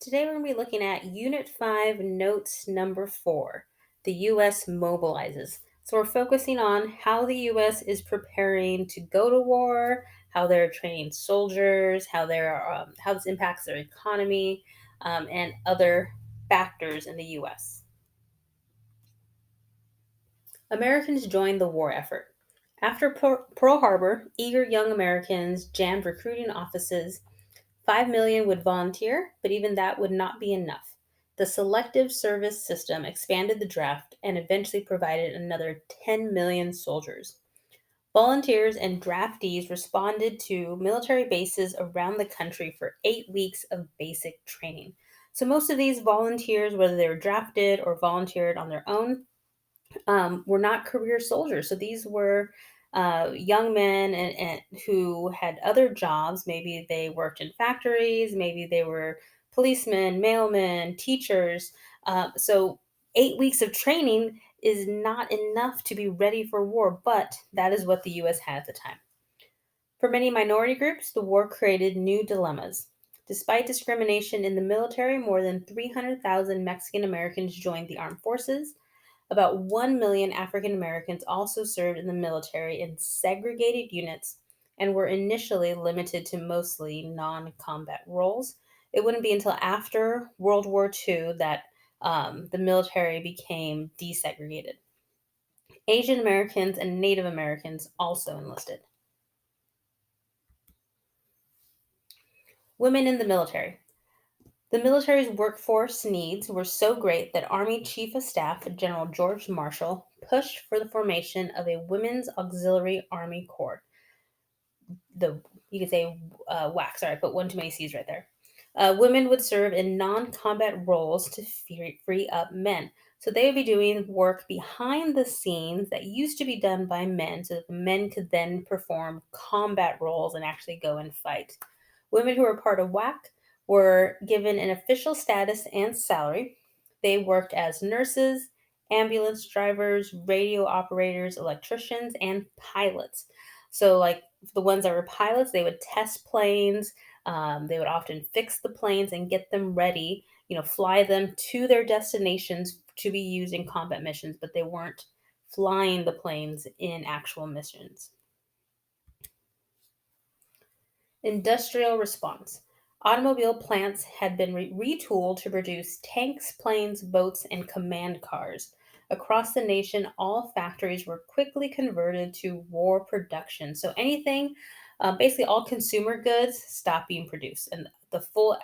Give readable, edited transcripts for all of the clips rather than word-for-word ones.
Today we're going to be looking at Unit 5, Notes number 4, the US Mobilizes. So we're focusing on how the US is preparing to go to war, how they're training soldiers, how this impacts their economy, and other factors in the US. Americans joined the war effort. After Pearl Harbor, eager young Americans jammed recruiting offices. 5 million would volunteer, but even that would not be enough. The selective service system expanded the draft and eventually provided another 10 million soldiers. Volunteers and draftees responded to military bases around the country for 8 weeks of basic training. So, most of these volunteers, whether they were drafted or volunteered on their own, were not career soldiers. So these were young men and who had other jobs. Maybe they worked in factories, maybe they were policemen, mailmen, teachers. So 8 weeks of training is not enough to be ready for war, but that is what the US had at the time. For many minority groups, the war created new dilemmas. Despite discrimination in the military, more than 300,000 Mexican Americans joined the armed forces. About 1 million African Americans also served in the military in segregated units and were initially limited to mostly non combat roles. It wouldn't be until after World War II that the military became desegregated. Asian Americans and Native Americans also enlisted. Women in the military. The military's workforce needs were so great that Army Chief of Staff General George Marshall pushed for the formation of a Women's Auxiliary Army Corps. You could say WAC. Sorry, I put one too many C's right there. Women would serve in non-combat roles to free up men. So they would be doing work behind the scenes that used to be done by men, so that the men could then perform combat roles and actually go and fight. Women who were part of WAC were given an official status and salary. They worked as nurses, ambulance drivers, radio operators, electricians, and pilots. So, like the ones that were pilots, they would test planes. They would often fix the planes and get them ready, fly them to their destinations to be used in combat missions, but they weren't flying the planes in actual missions. Industrial response. Automobile plants had been retooled to produce tanks, planes, boats, and command cars. Across the nation, all factories were quickly converted to war production. So anything, basically all consumer goods, stopped being produced. And the full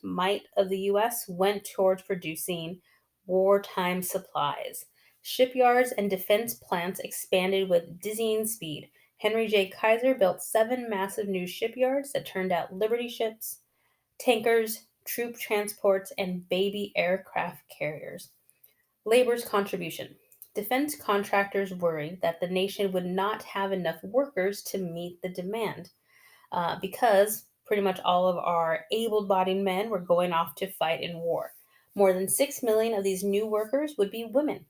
might of the US went towards producing wartime supplies. Shipyards and defense plants expanded with dizzying speed. Henry J. Kaiser built 7 massive new shipyards that turned out Liberty ships, tankers, troop transports, and baby aircraft carriers. Labor's contribution. Defense contractors worried that the nation would not have enough workers to meet the demand because pretty much all of our able bodied men were going off to fight in war. More than 6 million of these new workers would be women.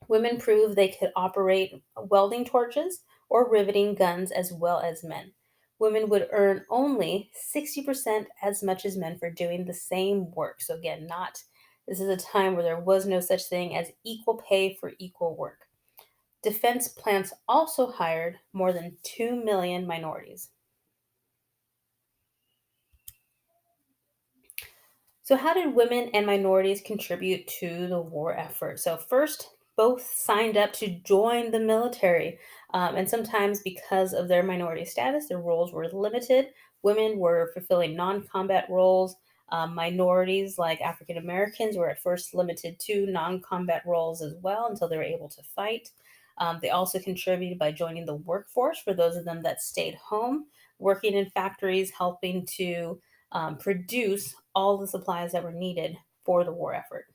Women proved they could operate welding torches or riveting guns as well as men. Women would earn only 60% as much as men for doing the same work. So, again, this is a time where there was no such thing as equal pay for equal work. Defense plants also hired more than 2 million minorities. So, how did women and minorities contribute to the war effort? So, first, both signed up to join the military, and sometimes because of their minority status, their roles were limited. Women were fulfilling non combat roles. Minorities, like African Americans, were at first limited to non combat roles as well until they were able to fight. They also contributed by joining the workforce for those of them that stayed home, working in factories, helping to produce all the supplies that were needed for the war effort.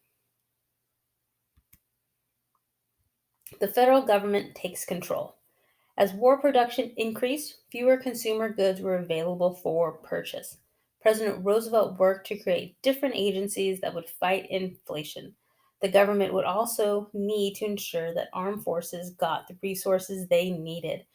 The federal government takes control. As war production increased, fewer consumer goods were available for purchase. President Roosevelt worked to create different agencies that would fight inflation. The government would also need to ensure that armed forces got the resources they needed.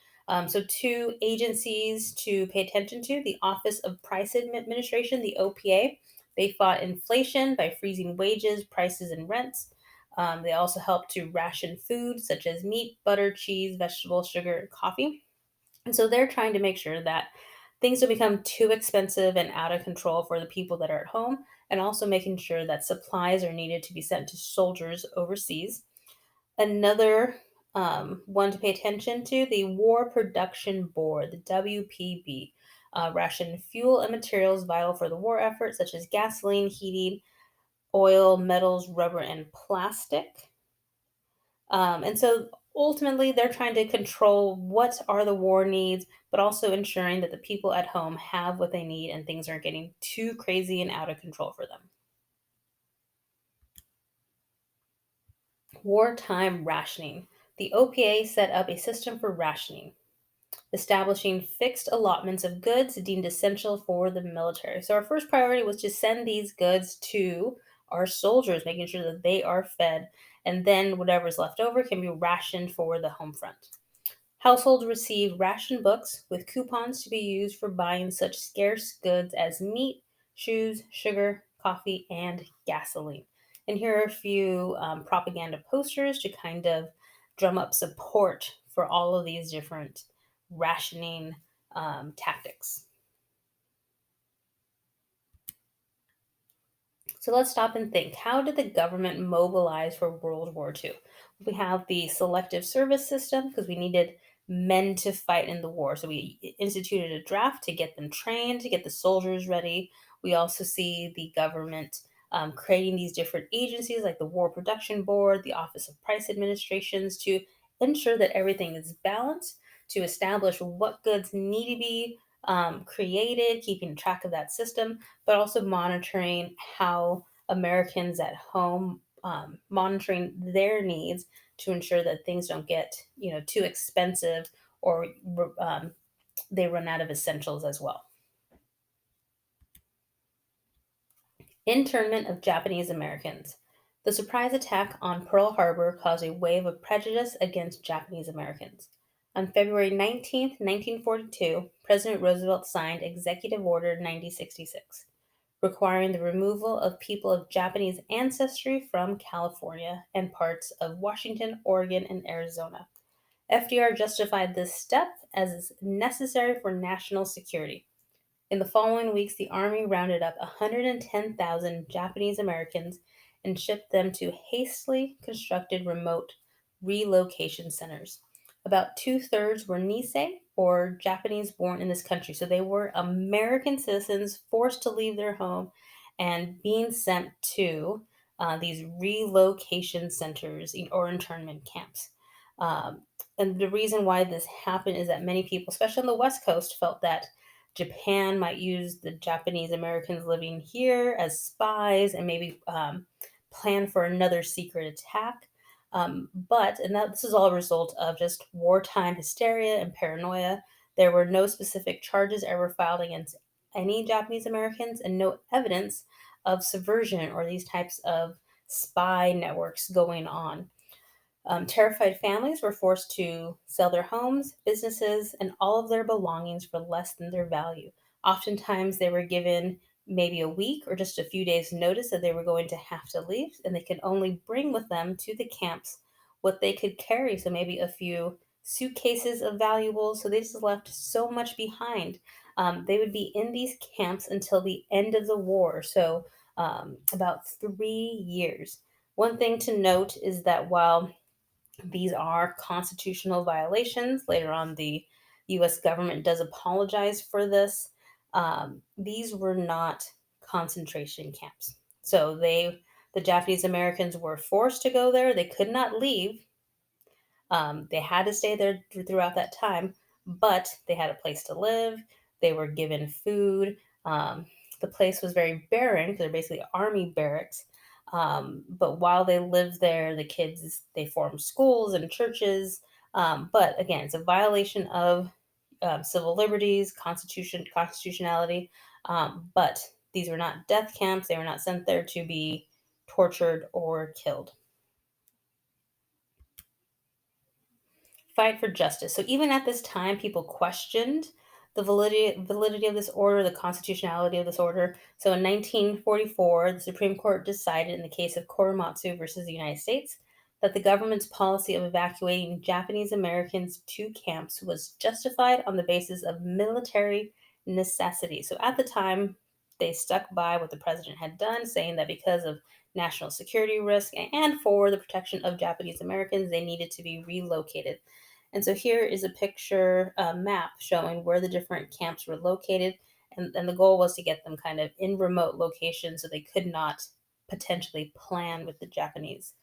So, two agencies to pay attention to: the Office of Price Administration, the OPA, They fought inflation by freezing wages, prices, and rents. They also helped to ration food such as meat, butter, cheese, vegetables, sugar, and coffee. And so they're trying to make sure that things don't become too expensive and out of control for the people that are at home, and also making sure that supplies are needed to be sent to soldiers overseas. Another one to pay attention to, the War Production Board, the WPB, rationed fuel and materials vital for the war effort, such as gasoline, heating, oil, metals, rubber, and plastic. And so ultimately, they're trying to control what are the war needs, but also ensuring that the people at home have what they need and things aren't getting too crazy and out of control for them. Wartime rationing. The OPA set up a system for rationing, establishing fixed allotments of goods deemed essential for the military. So, our first priority was to send these goods to our soldiers, making sure that they are fed, and then whatever's left over can be rationed for the home front. Households receive ration books with coupons to be used for buying such scarce goods as meat, shoes, sugar, coffee, and gasoline. And here are a few propaganda posters to kind of drum up support for all of these different rationing tactics. So let's stop and think. How did the government mobilize for World War II? We have the selective service system because we needed men to fight in the war. So we instituted a draft to get them trained, to get the soldiers ready. We also see the government creating these different agencies like the War Production Board, the Office of Price Administrations to ensure that everything is balanced, to establish what goods need to be created, keeping track of that system, but also monitoring how Americans at home, monitoring their needs to ensure that things don't get too expensive or they run out of essentials as well. Internment of Japanese Americans. The surprise attack on Pearl Harbor caused a wave of prejudice against Japanese Americans. On February 19th, 1942, President Roosevelt signed Executive Order 9066, requiring the removal of people of Japanese ancestry from California and parts of Washington, Oregon, and Arizona. FDR justified this step as necessary for national security. In the following weeks, the Army rounded up 110,000 Japanese Americans and shipped them to hastily constructed remote relocation centers. About two-thirds were Nisei, or Japanese born in this country. So they were American citizens forced to leave their home and being sent to these relocation centers or internment camps. And the reason why this happened is that many people, especially on the West Coast, felt that Japan might use the Japanese Americans living here as spies and maybe plan for another secret attack. This is all a result of just wartime hysteria and paranoia. There were no specific charges ever filed against any Japanese Americans and no evidence of subversion or these types of spy networks going on. Terrified families were forced to sell their homes, businesses, and all of their belongings for less than their value. Oftentimes, they were given maybe a week or just a few days' notice that they were going to have to leave, and they could only bring with them to the camps what they could carry. So, maybe a few suitcases of valuables. So, they just left so much behind. They would be in these camps until the end of the war, so about 3 years. One thing to note is that while these are constitutional violations. Later on, the US government does apologize for this. These were not concentration camps. So the Japanese Americans were forced to go there. They could not leave. They had to stay there throughout that time, but they had a place to live. They were given food. The place was very barren because they're basically army barracks. But while they lived there, the kids they formed schools and churches. But again, it's a violation of civil liberties, constitutionality. But these were not death camps. They were not sent there to be tortured or killed. Fight for justice. So even at this time, people questioned The validity of this order, the constitutionality of this order. So in 1944, the Supreme Court decided in the case of Korematsu versus the United States that the government's policy of evacuating Japanese Americans to camps was justified on the basis of military necessity. So at the time, they stuck by what the president had done, saying that because of national security risk and for the protection of Japanese Americans, they needed to be relocated. And so here is a picture map showing where the different camps were located. And the goal was to get them kind of in remote locations so they could not potentially plan with the Japanese.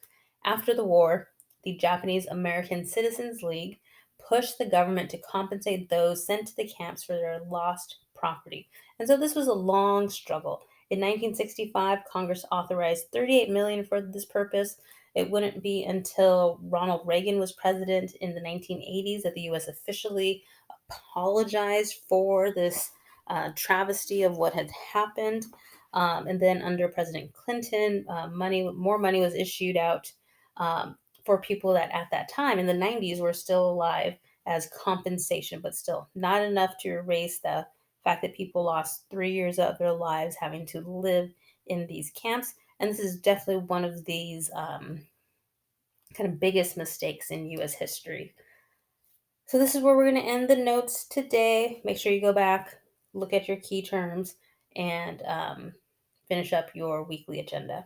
After the war, the Japanese American Citizens League pushed the government to compensate those sent to the camps for their lost property. And so this was a long struggle. In 1965, Congress authorized 38 million for this purpose. It wouldn't be until Ronald Reagan was president in the 1980s that the US officially apologized for this travesty of what had happened. And then under President Clinton, more money was issued out for people that at that time in the 90s were still alive as compensation, but still not enough to erase the fact that people lost 3 years of their lives having to live in these camps. And this is definitely one of these kind of biggest mistakes in US history. So, this is where we're going to end the notes today. Make sure you go back, look at your key terms, and finish up your weekly agenda.